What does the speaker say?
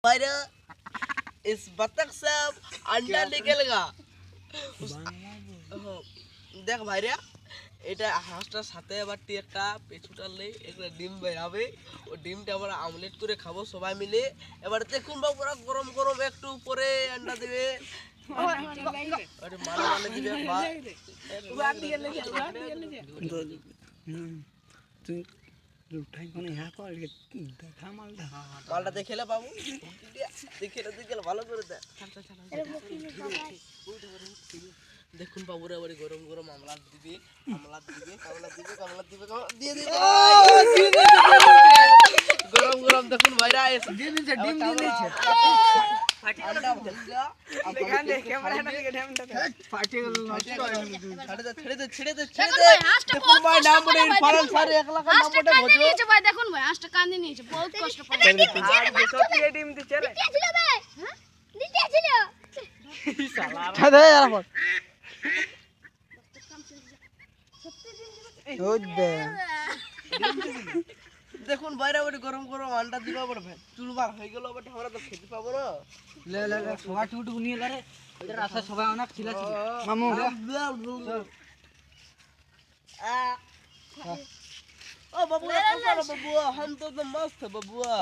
भाईरा इस बतख से अंडा निकलेगा देख भाईरा এটা হাঁসটার সাথে আবার একটা পেছুটালে একটা ডিম বের হবে ও ডিমটা আমরা আমলেট করে খাবো সবাই মিলে এবার দেখুন বাবুরা গরম গরম একটু উপরে अंडा দেবে আরে মালা মালা দিবে বা তুই উঠাই কোন ইয়া কর দেখা মালটা মালটা দেখেলে বাবু দেখেলে ভালো করে দেখ দেখুন বাবুরা এবারে গরম গরম আমলাত দিবে দিয়ে দিবে গরম গরম দেখুন ভাইরা ডিম দিয়েছে আন্ডা ভাজা দেখান দে ক্যামেরাটা দিকে ঢেমটা ফাটে গেল নষ্ট হয়ে গেল ছেড়ে দে দেখুন ভাই নাম বলে ফারান সারে 1 লাখ নাম বলে ভোজো নিচে ভাই দেখুন ভাই হাঁসটা কাঁদে নিয়েছে বহুত কষ্ট করে সত্যি ডিম দিছে রে ছিল ভাই হ্যাঁ নিচে ছিল শালা ছাদে আর বল ওই দে দেখুন বাইরে বড় গরম গরম আন্ডা দিবা বড় ভাই চুলবার হয়ে গেল বটে আমরা তো খেতে পাবো না লে সবাই টুটু নিয়ে লা রে এর রাস্তা সবাই অনেক ছিল মামু ओ बबुआ कैसा रे बबुआ हम तो मस्त है बबुआ